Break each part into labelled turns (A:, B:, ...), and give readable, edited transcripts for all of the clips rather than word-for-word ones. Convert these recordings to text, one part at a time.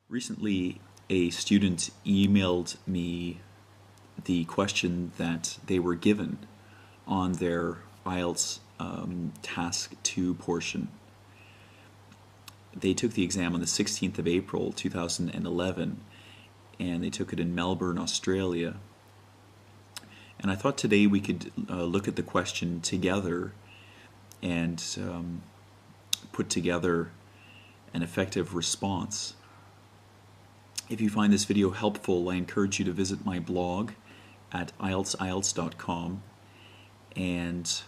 A: Recently, a student emailed me the question that they were given on their IELTS Task 2 portion. They took the exam on the 16th of April 2011, and they took it in Melbourne, Australia. And I thought today we could look at the question together and put together an effective response. If you find this video helpful, I encourage you to visit my blog at IELTS.com, and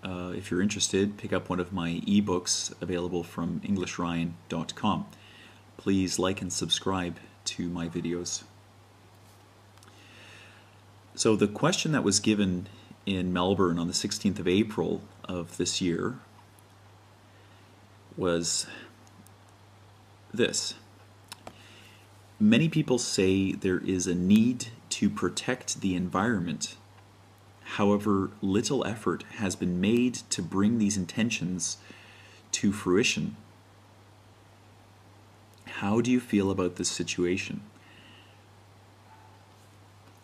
A: if you're interested, pick up one of my ebooks available from EnglishRyan.com. Please like and subscribe to my videos. So the question that was given in Melbourne on the 16th of April of this year was this. Many people say there is a need to protect the environment. However, little effort has been made to bring these intentions to fruition. How do you feel about this situation?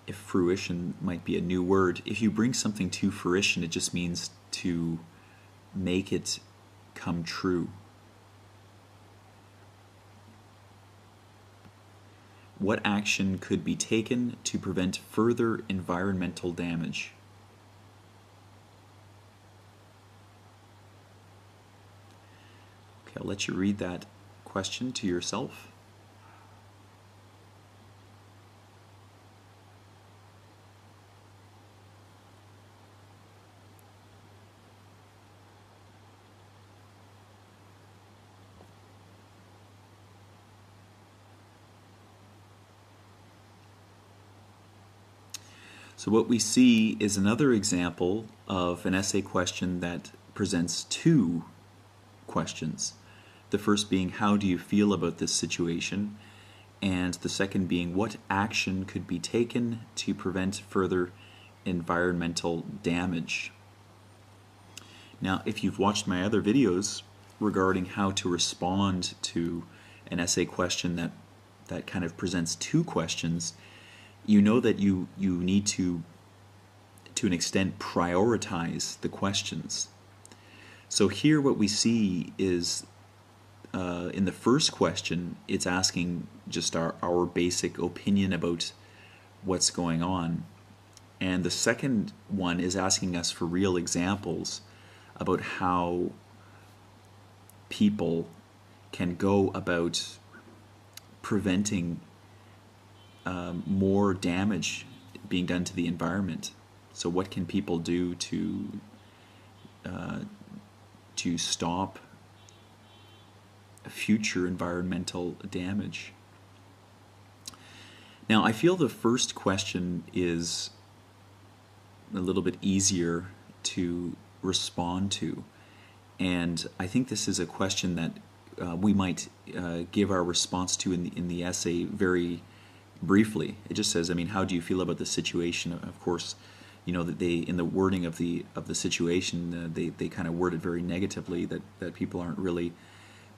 A: If fruition might be a new word, if you bring something to fruition, it just means to make it come true. What action could be taken to prevent further environmental damage? Okay, I'll let you read that question to yourself. So what we see is another example of an essay question that presents two questions. The first being, how do you feel about this situation? And the second being, what action could be taken to prevent further environmental damage? Now, if you've watched my other videos regarding how to respond to an essay question that kind of presents two questions, you know that you need to an extent, prioritize the questions. So here what we see is in the first question, it's asking just our basic opinion about what's going on. And the second one is asking us for real examples about how people can go about preventing more damage being done to the environment. So what can people do to stop future environmental damage? Now, I feel the first question is a little bit easier to respond to, and I think this is a question that we might give our response to in the essay very briefly. It just says, how do you feel about the situation? Of course, you know that they, in the wording of the situation, they kind of word it very negatively, that people aren't really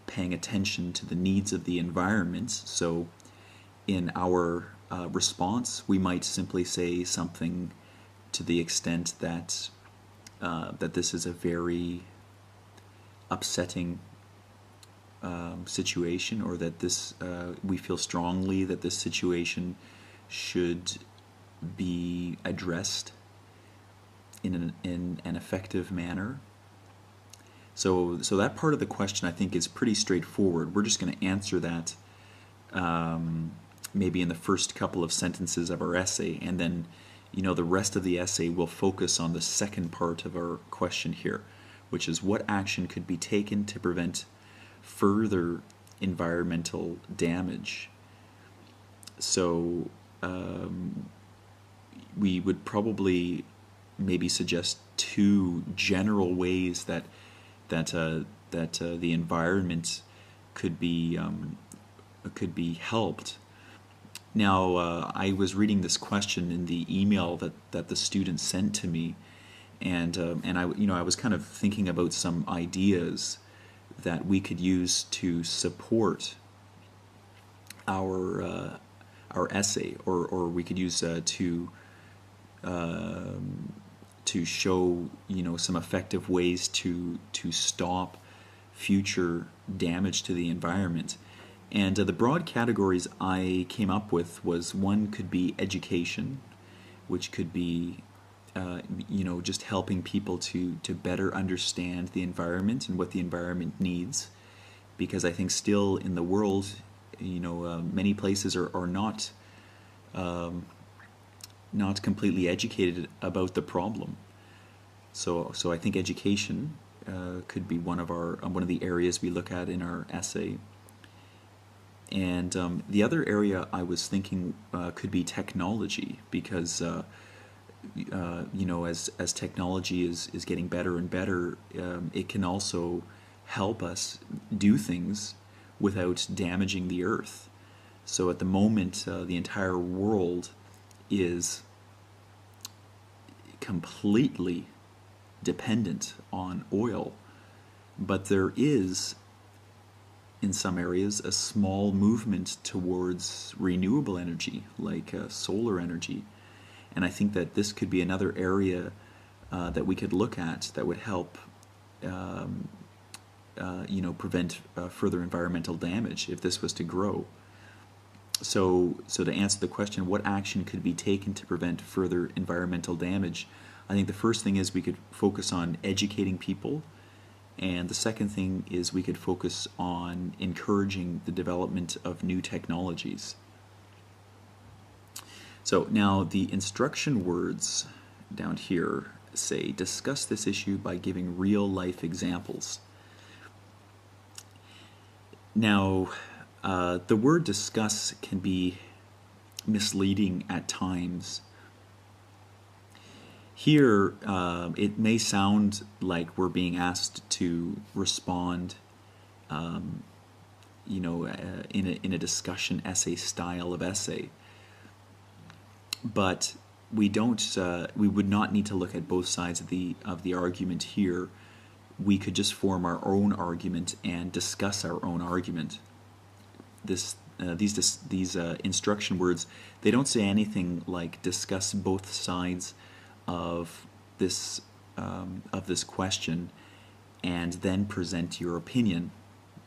A: paying attention to the needs of the environment. So in our response, we might simply say something to the extent that that this is a very upsetting situation, or that this we feel strongly that this situation should be addressed in an effective manner. So that part of the question, I think, is pretty straightforward. We're just going to answer that maybe in the first couple of sentences of our essay, and then the rest of the essay will focus on the second part of our question here, which is what action could be taken to prevent further environmental damage. So we would probably maybe suggest two general ways that the environment could be helped. Now, I was reading this question in the email that the student sent to me, and I was kind of thinking about some ideas that we could use to support our our essay, or we could use to show, you know, some effective ways to stop future damage to the environment. And the broad categories I came up with was, one could be education, which could be you know, just helping people to better understand the environment and what the environment needs, because I think still in the world, you know, many places are not not completely educated about the problem. So I think education could be one of the areas we look at in our essay. And the other area I was thinking could be technology, because you know, as technology is getting better and better, it can also help us do things without damaging the earth. So at the moment, the entire world is completely dependent on oil, but there is, in some areas, a small movement towards renewable energy, like solar energy. And I think that this could be another area that we could look at that would help you know, prevent further environmental damage if this was to grow. So to answer the question, what action could be taken to prevent further environmental damage? I think the first thing is we could focus on educating people, and the second thing is we could focus on encouraging the development of new technologies. So now the instruction words down here say, discuss this issue by giving real-life examples. Now, the word discuss can be misleading at times. Here, it may sound like we're being asked to respond, you know, in a discussion essay style of essay. But we don't. We would not need to look at both sides of the argument here. We could just form our own argument and discuss our own argument. These instruction words, they don't say anything like discuss both sides of this question and then present your opinion.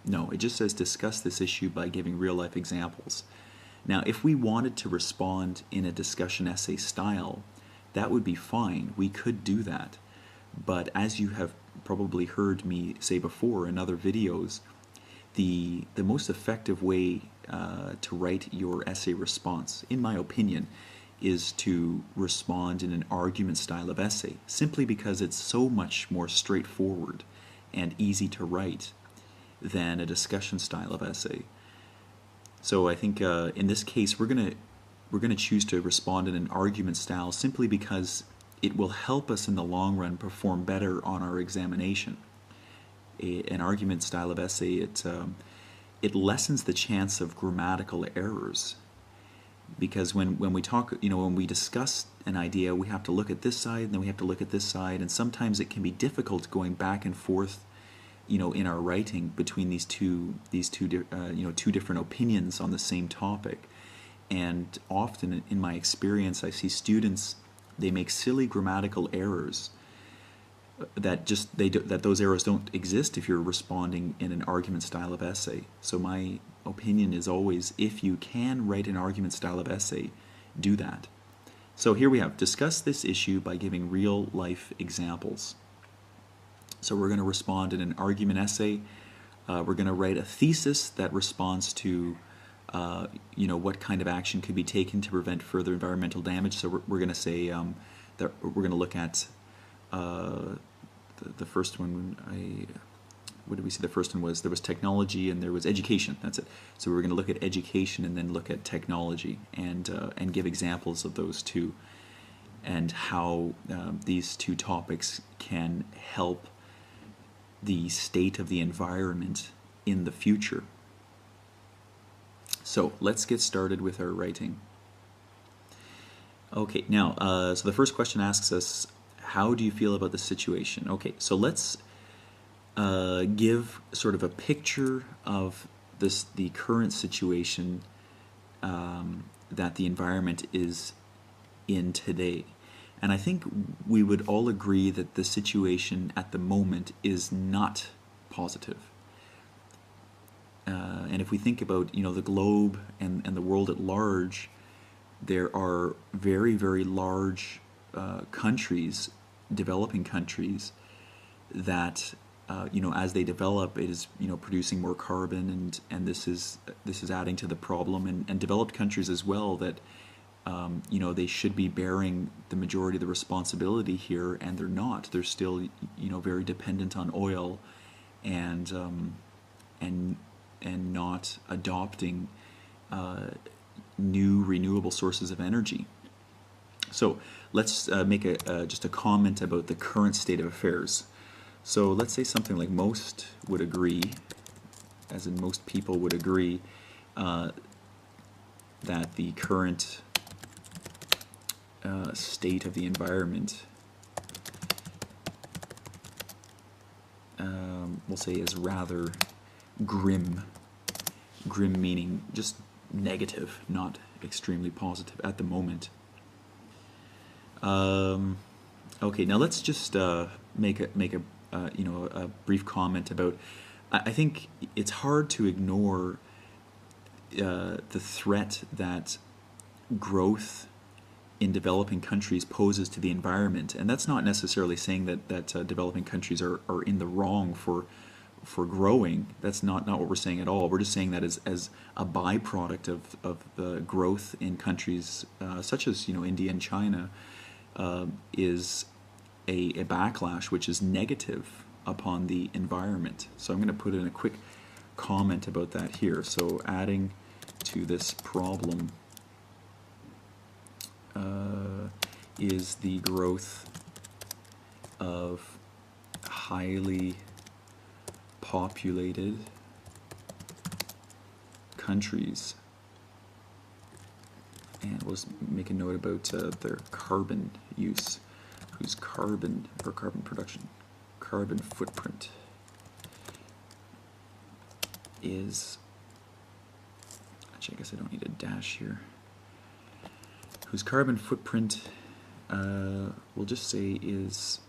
A: No, it just says discuss this issue by giving real-life examples. Now, if we wanted to respond in a discussion essay style, that would be fine. We could do that. But as you have probably heard me say before in other videos, the most effective way to write your essay response, in my opinion, is to respond in an argument style of essay, simply because it's so much more straightforward and easy to write than a discussion style of essay. So I think in this case we're gonna choose to respond in an argument style simply because it will help us in the long run perform better on our examination. An argument style of essay, it lessens the chance of grammatical errors, because when we talk, you know, when we discuss an idea, we have to look at this side and then we have to look at this side, and sometimes it can be difficult going back and forth, you know, in our writing between these two you know, two different opinions on the same topic. And often in my experience, I see students, they make silly grammatical errors that that those errors don't exist if you're responding in an argument style of essay. So my opinion is always, if you can write an argument style of essay, do that. So here we have, discuss this issue by giving real life examples. So we're going to respond in an argument essay. We're going to write a thesis that responds to you know, what kind of action could be taken to prevent further environmental damage. So we're going to say that we're going to look at the first one. What did we see? The first one was, there was technology and there was education. That's it. So we're going to look at education and then look at technology, and give examples of those two, and how these two topics can help the state of the environment in the future. So let's get started with our writing. Okay, now, so the first question asks us, how do you feel about the situation? Okay, so let's give sort of a picture of the current situation that the environment is in today. And I think we would all agree that the situation at the moment is not positive. And if we think about, the globe and the world at large, there are very, very large countries, developing countries, that as they develop, it is producing more carbon, and this is adding to the problem. And developed countries as well, that they should be bearing the majority of the responsibility here, and they're not. They're still very dependent on oil, and not adopting new renewable sources of energy. So let's make just a comment about the current state of affairs. So let's say something like most would agree, as in most people would agree, that the current state of the environment, we'll say, is rather grim. Grim meaning just negative, not extremely positive at the moment. Okay, now let's just make a brief comment about. I think it's hard to ignore the threat that growth in developing countries poses to the environment, and that's not necessarily saying that developing countries are in the wrong for growing. That's not what we're saying at all. We're just saying that as a byproduct of the growth in countries such as India and China, is a backlash which is negative upon the environment. So I'm going to put in a quick comment about that here. So adding to this problem is the growth of highly populated countries. And we'll make a note about their carbon use, whose carbon footprint is, actually I guess I don't need a dash here, whose carbon footprint we'll just say is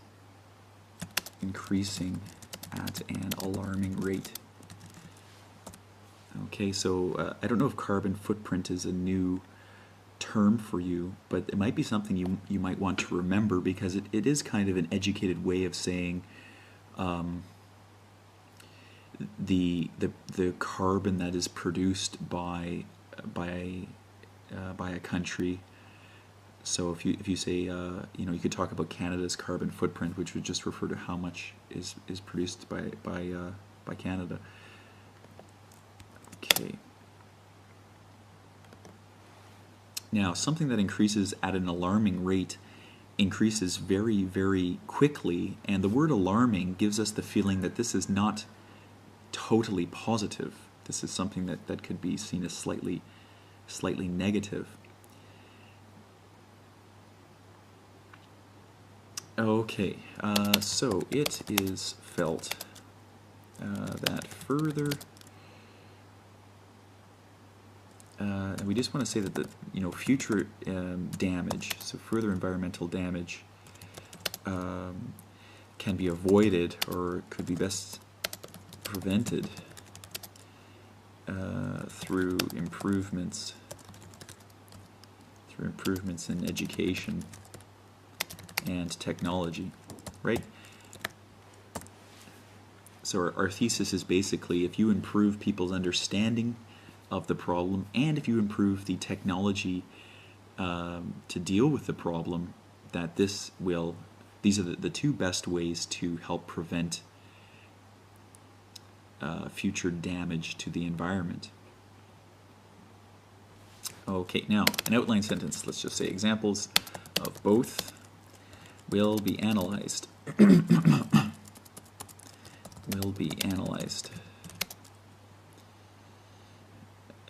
A: increasing at an alarming rate. Okay, so I don't know if carbon footprint is a new term for you, but it might be something you might want to remember, because it is kind of an educated way of saying the carbon that is produced by a country. So if you say you could talk about Canada's carbon footprint, which would just refer to how much is produced by Canada. Okay. Now, something that increases at an alarming rate increases very, very quickly, and the word alarming gives us the feeling that this is not totally positive. This is something that could be seen as slightly negative. Okay, so it is felt that further, and we just want to say that the future damage, so further environmental damage, can be avoided, or could be best prevented through improvements in education and technology, right? So our thesis is basically, if you improve people's understanding of the problem, and if you improve the technology to deal with the problem, that these are the two best ways to help prevent future damage to the environment. Okay, now an outline sentence. Let's just say examples of both will be analyzed. Will be analyzed.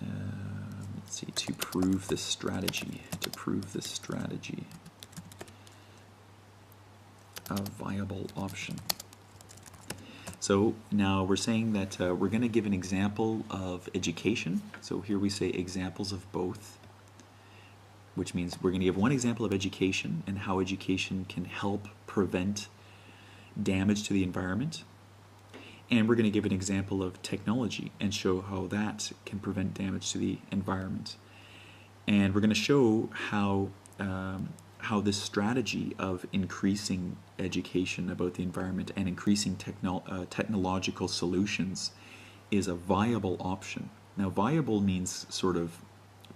A: Let's see, to prove this strategy. To prove this strategy a viable option. So So now we're saying that we're going to give an example of education. So here we say examples of both, which means we're going to give one example of education and how education can help prevent damage to the environment. And we're going to give an example of technology and show how that can prevent damage to the environment. And we're going to show how this strategy of increasing education about the environment and increasing technological solutions is a viable option. Now, viable means sort of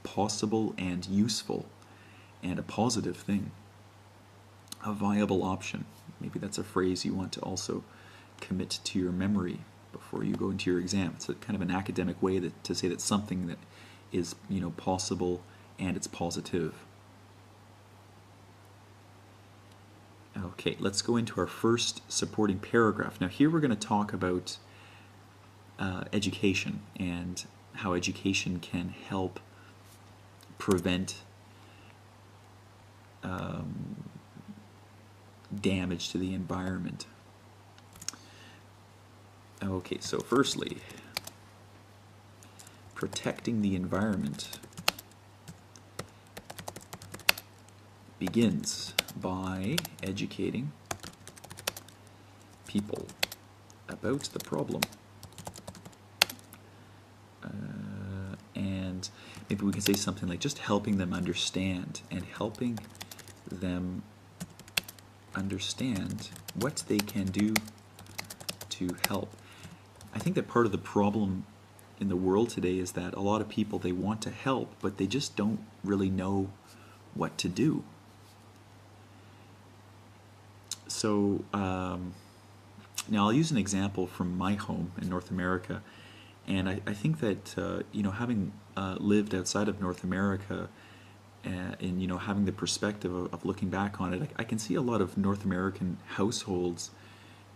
A: possible and useful and a positive thing. A viable option. Maybe that's a phrase you want to also commit to your memory before you go into your exam. It's a kind of an academic way to say that something that is, possible and it's positive. Okay, let's go into our first supporting paragraph. Now here we're going to talk about education and how education can help prevent damage to the environment. Okay, so firstly, protecting the environment begins by educating people about the problem. And maybe we can say something like just helping them understand and helping them understand what they can do to help. I think that part of the problem in the world today is that a lot of people, they want to help, but they just don't really know what to do. So now I'll use an example from my home in North America, and I think that having lived outside of North America and having the perspective of looking back on it, I can see a lot of North American households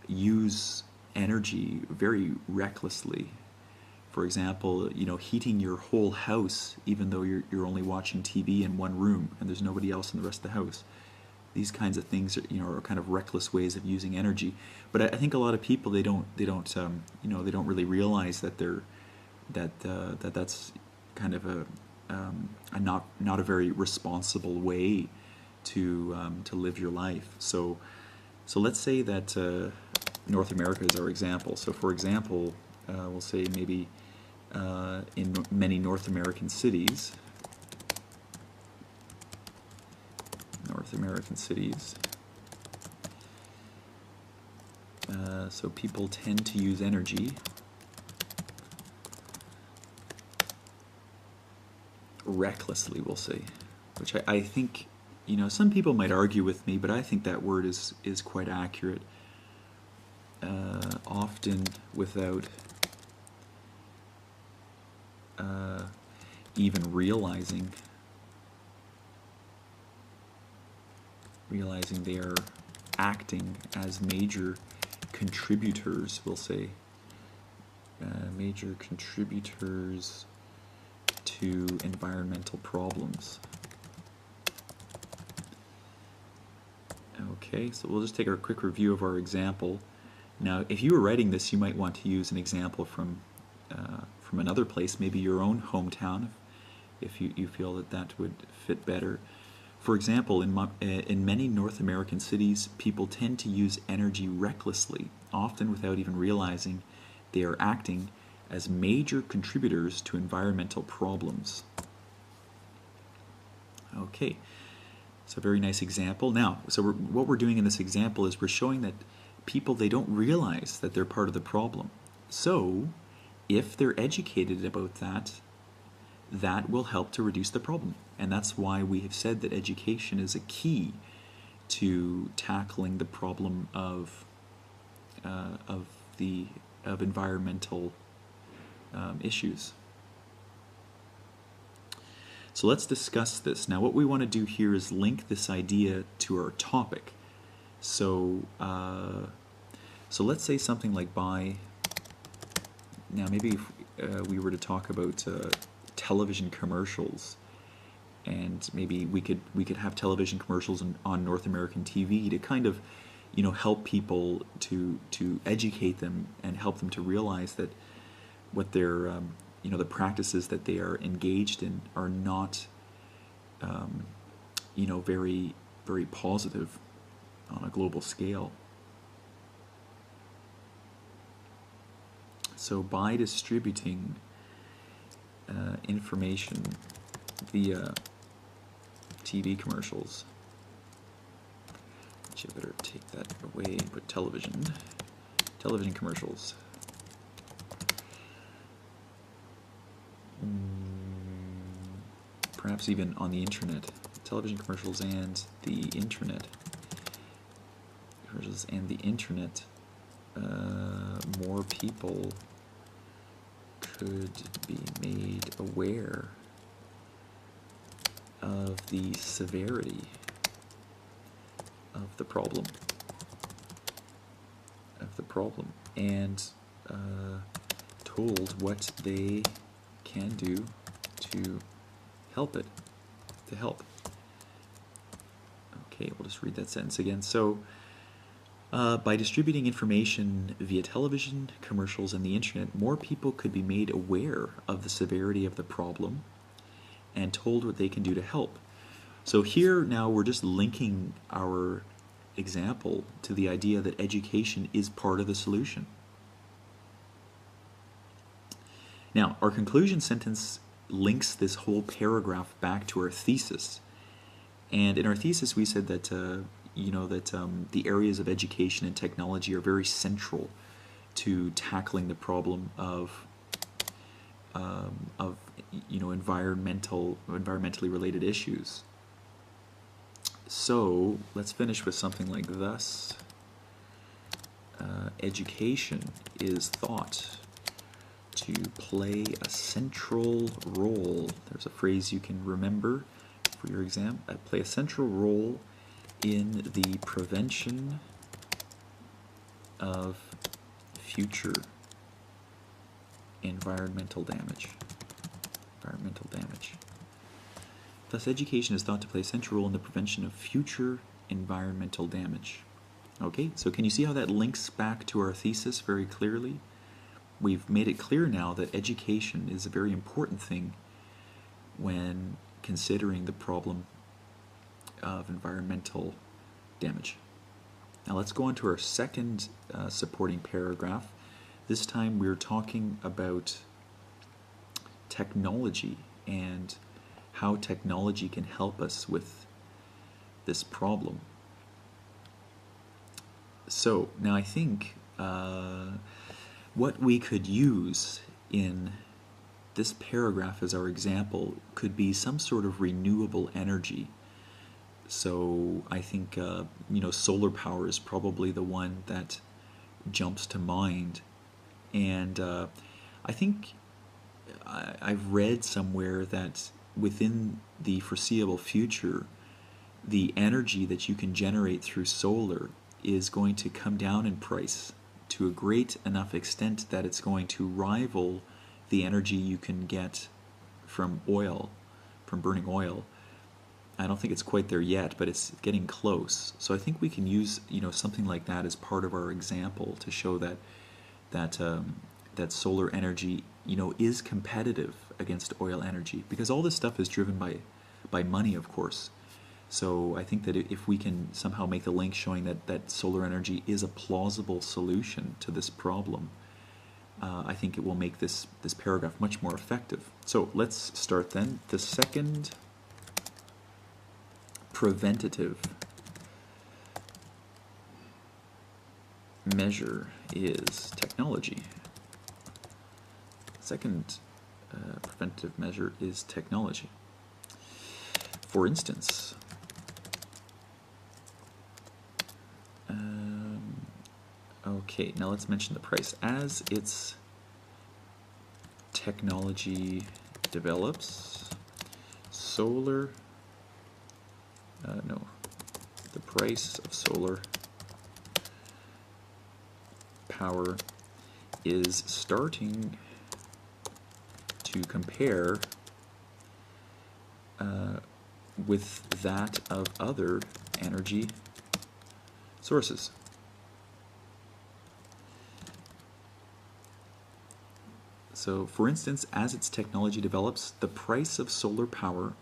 A: use energy very recklessly. For example, heating your whole house even though you're only watching TV in one room and there's nobody else in the rest of the house. These kinds of things are kind of reckless ways of using energy. But I think a lot of people they don't really realize that that's kind of a not a very responsible way to live your life. So let's say that North America is our example. So for example, we'll say maybe in many North American cities, so people tend to use energy recklessly, we'll say, which I think, some people might argue with me, but I think that word is quite accurate. Often without even realizing they are acting as major contributors, we'll say, major contributors to environmental problems. Okay, so we'll just take a quick review of our example. Now, if you were writing this, you might want to use an example from another place, maybe your own hometown, if you feel that would fit better. For example, in many North American cities, people tend to use energy recklessly, often without even realizing they are acting as major contributors to environmental problems. Okay, so a very nice example. Now, what we're doing in this example is we're showing that people, they don't realize that they're part of the problem. So, if they're educated about that, that will help to reduce the problem. And that's why we have said that education is a key to tackling the problem of environmental issues. So let's discuss this. Now what we want to do here is link this idea to our topic. So let's say something like now maybe if we were to talk about television commercials, and maybe we could have television commercials on North American TV to kind of help people to educate them and help them to realize that what they're the practices that they are engaged in are not very very positive on a global scale. So by distributing information via TV commercials, actually I better take that away and put television commercials. Perhaps even on the internet, television commercials and the internet. More people could be made aware of the severity of the problem, and told what they can do to help it, Okay, we'll just read that sentence again. So, by distributing information via television, commercials, and the internet, more people could be made aware of the severity of the problem and told what they can do to help. So here now we're just linking our example to the idea that education is part of the solution. Now, our conclusion sentence links this whole paragraph back to our thesis. And in our thesis we said that the areas of education and technology are very central to tackling the problem of environmentally related issues. So let's finish with something like thus. Education is thought to play a central role. There's a phrase you can remember for your exam. Play a central role in the prevention of future environmental damage. Thus, education is thought to play a central role in the prevention of future environmental damage. Okay, so can you see how that links back to our thesis very clearly? We've made it clear now that education is a very important thing when considering the problem of environmental damage. Now let's go on to our second supporting paragraph. This time we're talking about technology and how technology can help us with this problem. So now I think what we could use in this paragraph as our example could be some sort of renewable energy. So I think solar power is probably the one that jumps to mind, and I think I've read somewhere that within the foreseeable future, the energy that you can generate through solar is going to come down in price to a great enough extent that it's going to rival the energy you can get from oil, from burning oil. I don't think it's quite there yet, but it's getting close. So I think we can use something like that as part of our example to show that solar energy is competitive against oil energy, because all this stuff is driven by money, of course. So I think that if we can somehow make the link showing that solar energy is a plausible solution to this problem, I think it will make this paragraph much more effective. So let's start then. The second preventative measure is technology. Second preventative measure is technology. For instance, okay, now let's mention the price. As its technology develops, the price of solar power is starting to compare with that of other energy sources. So, for instance, as its technology develops, the price of solar power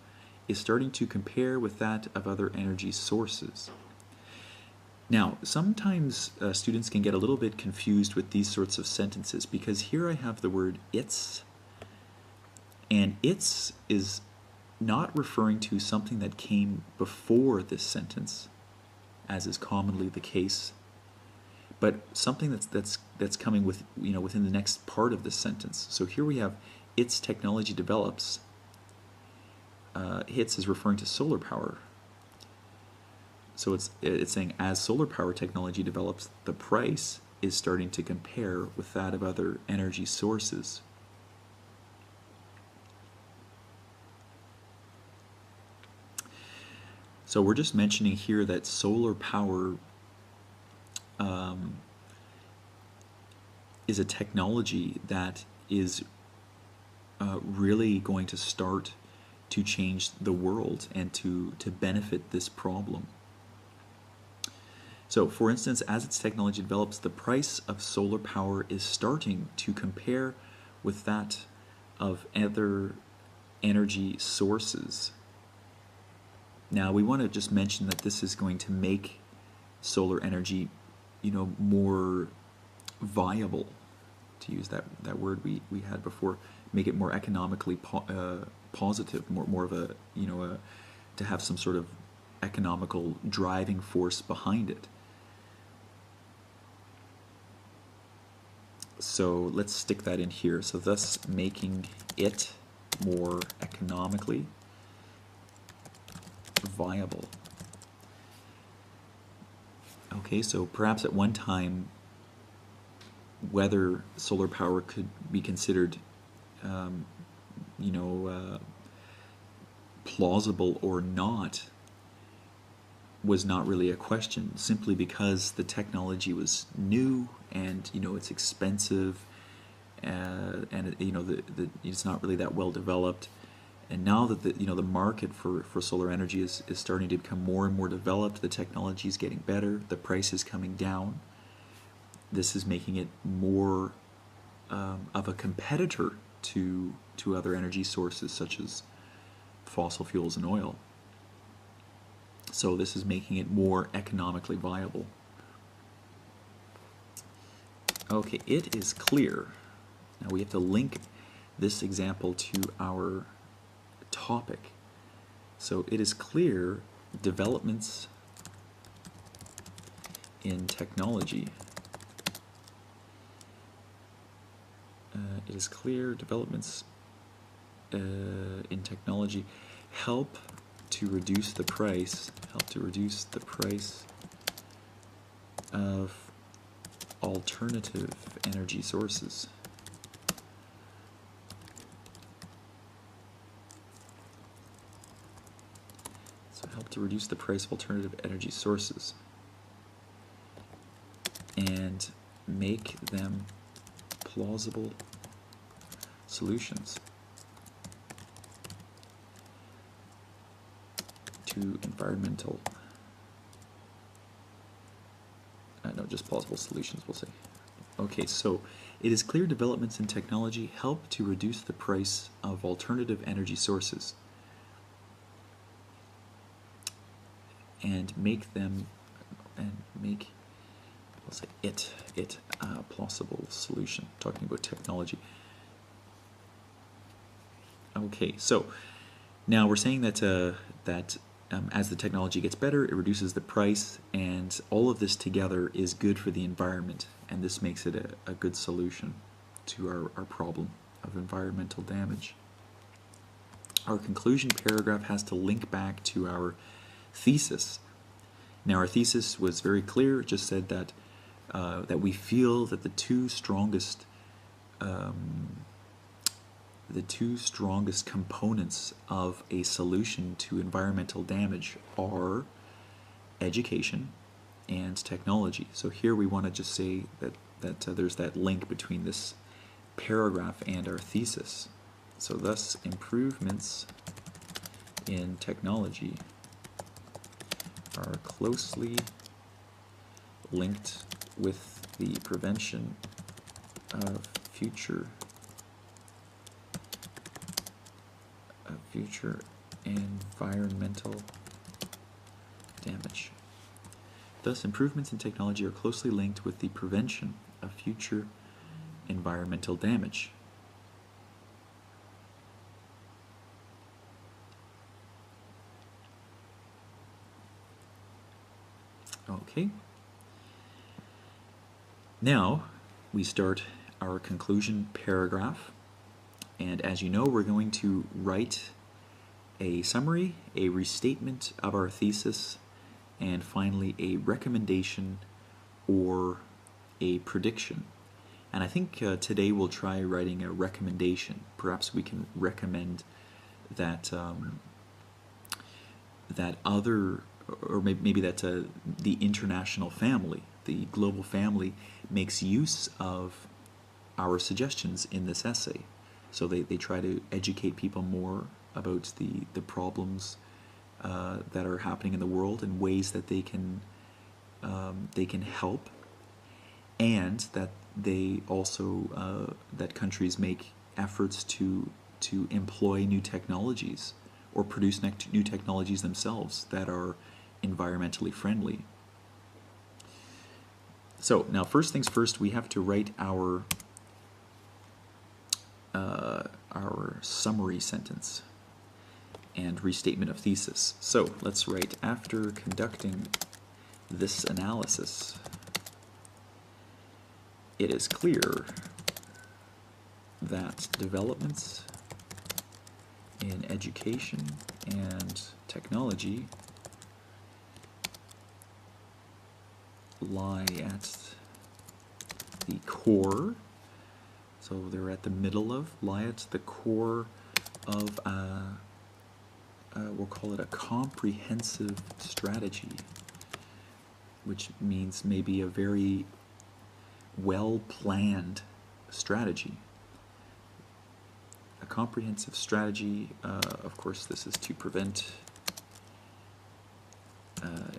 A: is starting to compare with that of other energy sources. Now, sometimes students can get a little bit confused with these sorts of sentences because here I have the word "it's," and "it's" is not referring to something that came before this sentence, as is commonly the case, but something that's coming with within the next part of this sentence. So here we have "its technology develops." "Its" is referring to solar power. So it's saying as solar power technology develops, the price is starting to compare with that of other energy sources. So we're just mentioning here that solar power is a technology that is really going to start to change the world and to benefit this problem. So, for instance, as its technology develops, the price of solar power is starting to compare with that of other energy sources. Now, we want to just mention that this is going to make solar energy, more viable, to use that word we had before, make it more economically positive, more of a, to have some sort of economical driving force behind it. So let's stick that in here. So thus making it more economically viable. Okay, so perhaps at one time whether solar power could be considered plausible or not was not really a question, simply because the technology was new and it's expensive, and it's not really that well developed. And now that the market for solar energy is starting to become more and more developed, the technology is getting better, the price is coming down. This is making it more of a competitor to other energy sources such as fossil fuels and oil. So this is making it more economically viable. Okay, it is clear. Now we have to link this example to our topic. So it is clear developments in technology. It is clear developments in technology help to reduce the price of alternative energy sources. So help to reduce the price of alternative energy sources and make them plausible solutions to environmental, just plausible solutions, we'll say. Okay, so it is clear developments in technology help to reduce the price of alternative energy sources and make them, we'll say it a plausible solution, talking about technology. Okay, so now we're saying that as the technology gets better, it reduces the price, and all of this together is good for the environment, and this makes it a good solution to our problem of environmental damage. Our conclusion paragraph has to link back to our thesis. Now our thesis was very clear. It just said that that we feel that the two strongest components of a solution to environmental damage are education and technology. So here we want to just say that there's that link between this paragraph and our thesis. So thus improvements in technology are closely linked with the prevention of future future environmental damage. Thus, improvements in technology are closely linked with the prevention of future environmental damage. Okay. Now, we start our conclusion paragraph. And as you know, we're going to write a summary, a restatement of our thesis, and finally a recommendation or a prediction. And I think today we'll try writing a recommendation. Perhaps we can recommend that maybe that the international family, the global family, makes use of our suggestions in this essay. So they try to educate people more about the problems that are happening in the world and ways that they can help, and that they also that countries make efforts to employ new technologies or produce new technologies themselves that are environmentally friendly. So now, first things first, we have to write our summary sentence and restatement of thesis. So let's write, after conducting this analysis, it is clear that developments in education and technology lie at the core, so they're at the middle of, lie at the core of we'll call it a comprehensive strategy, which means maybe a very well-planned strategy. A comprehensive strategy, of course this is to prevent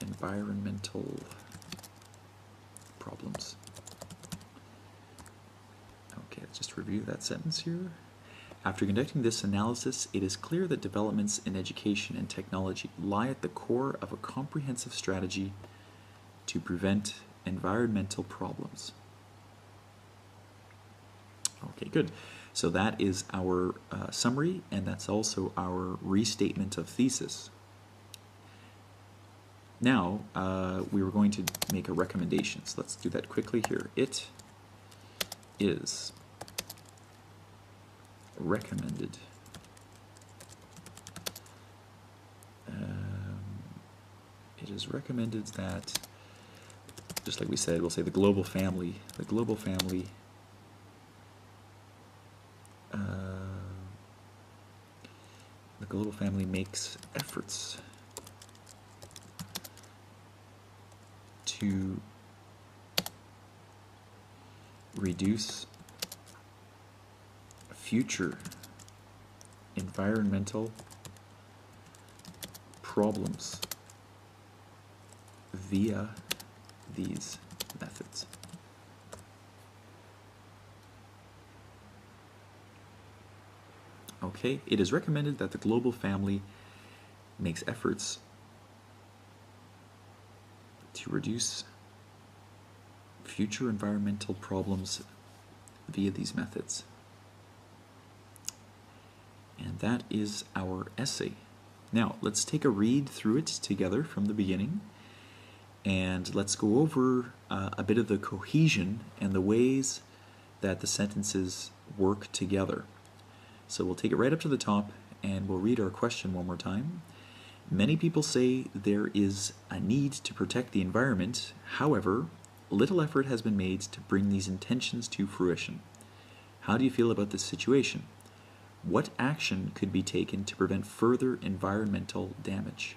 A: environmental problems. Okay, let's just review that sentence here. After conducting this analysis, it is clear that developments in education and technology lie at the core of a comprehensive strategy to prevent environmental problems. Okay, good. So that is our summary, and that's also our restatement of thesis. Now, we were going to make a recommendation, so let's do that quickly here. It is recommended that, just like we said, we'll say the global family makes efforts to reduce future environmental problems via these methods. Okay, it is recommended that the global family makes efforts to reduce future environmental problems via these methods. And that is our essay. Now, let's take a read through it together from the beginning, and let's go over a bit of the cohesion and the ways that the sentences work together. So we'll take it right up to the top, and we'll read our question one more time. Many people say there is a need to protect the environment. However, little effort has been made to bring these intentions to fruition. How do you feel about this situation? What action could be taken to prevent further environmental damage?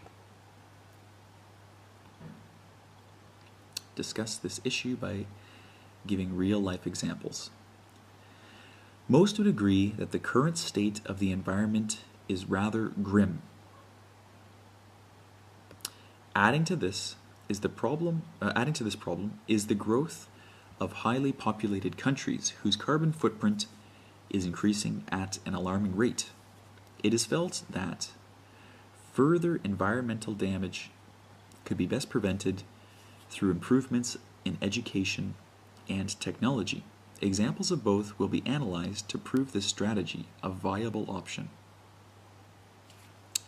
A: Discuss this issue by giving real-life examples. Most would agree that the current state of the environment is rather grim. Adding to this problem is the growth of highly populated countries whose carbon footprint is increasing at an alarming rate. It is felt that further environmental damage could be best prevented through improvements in education and technology. Examples of both will be analyzed to prove this strategy a viable option.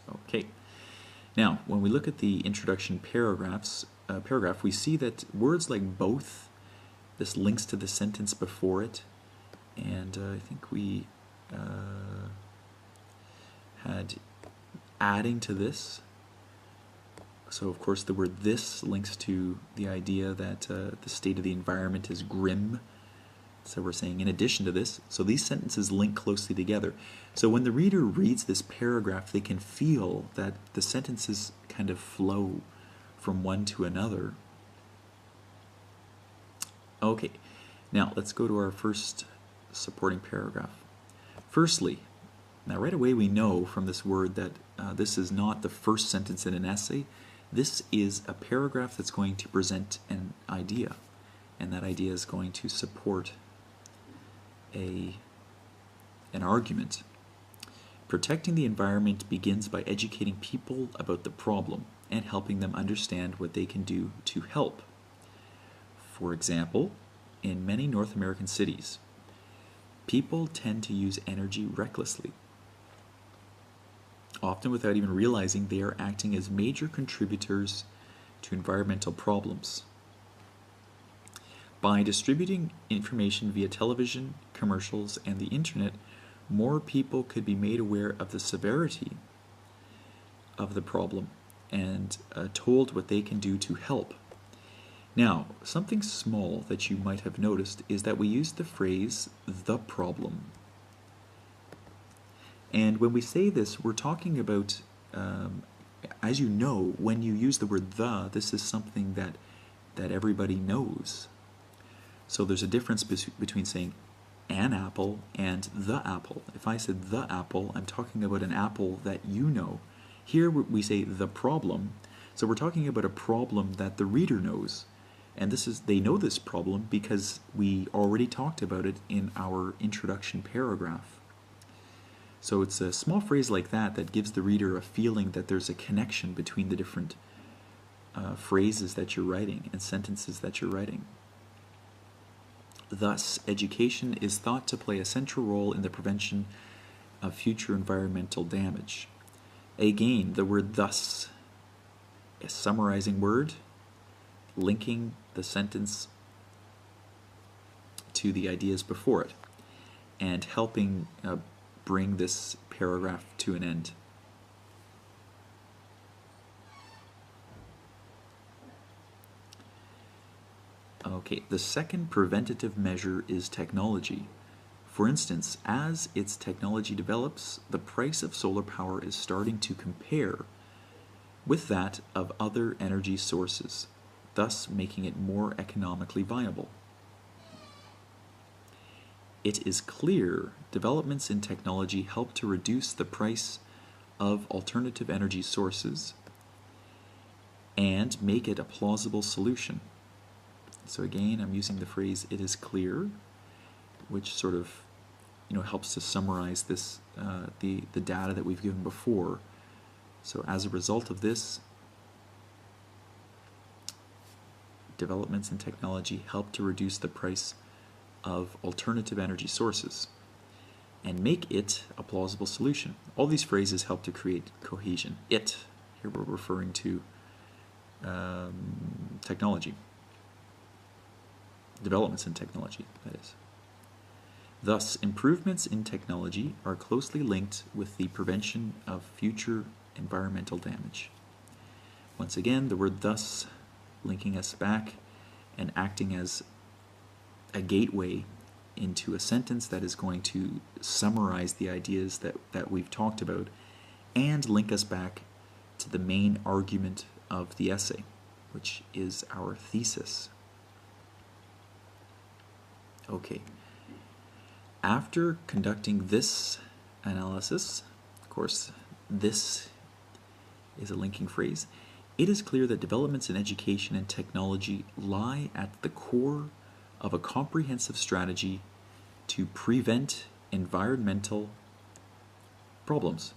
A: Okay. Now, when we look at the introduction paragraph, we see that words like both, this links to the sentence before it, and I think we had adding to this. So, of course, the word this links to the idea that the state of the environment is grim. So we're saying in addition to this. So these sentences link closely together. So when the reader reads this paragraph, they can feel that the sentences kind of flow from one to another. Okay, now let's go to our first supporting paragraph. Firstly, now right away we know from this word that this is not the first sentence in an essay. This is a paragraph that's going to present an idea, and that idea is going to support an argument. Protecting the environment begins by educating people about the problem and helping them understand what they can do to help. For example, in many North American cities, people tend to use energy recklessly, often without even realizing they are acting as major contributors to environmental problems. By distributing information via television, commercials, and the internet, more people could be made aware of the severity of the problem and told what they can do to help. Now, something small that you might have noticed is that we use the phrase "the problem." And when we say this, we're talking about, as you know, when you use the word "the," this is something that everybody knows. So there's a difference between saying an apple and the apple. If I said the apple, I'm talking about an apple that you know. Here we say the problem, so we're talking about a problem that the reader knows. And they know this problem because we already talked about it in our introduction paragraph. So it's a small phrase like that that gives the reader a feeling that there's a connection between the different phrases that you're writing and sentences that you're writing. Thus, education is thought to play a central role in the prevention of future environmental damage. Again, the word "thus," a summarizing word, linking the sentence to the ideas before it, and helping bring this paragraph to an end. Okay, the second preventative measure is technology. For instance, as its technology develops, the price of solar power is starting to compare with that of other energy sources, thus making it more economically viable. It is clear developments in technology help to reduce the price of alternative energy sources and make it a plausible solution. So again, I'm using the phrase "it is clear," which sort of helps to summarize this the data that we've given before. So as a result of this, developments in technology help to reduce the price of alternative energy sources and make it a plausible solution. All these phrases help to create cohesion. Here we're referring to technology. Developments in technology, that is. Thus, improvements in technology are closely linked with the prevention of future environmental damage. Once again, the word "thus" linking us back and acting as a gateway into a sentence that is going to summarize the ideas that we've talked about and link us back to the main argument of the essay, which is our thesis. Okay. After conducting this analysis, of course, this is a linking phrase, it is clear that developments in education and technology lie at the core of a comprehensive strategy to prevent environmental problems.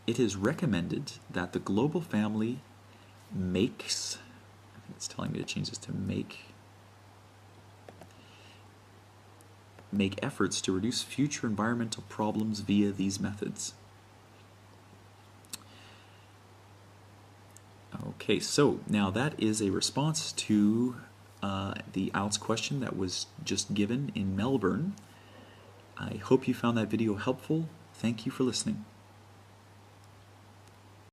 A: it is recommended that the global family makes, I think it's telling me to change this to make efforts to reduce future environmental problems via these methods. Okay, so now that is a response to the IELTS question that was just given in Melbourne. I hope you found that video helpful. Thank you for listening.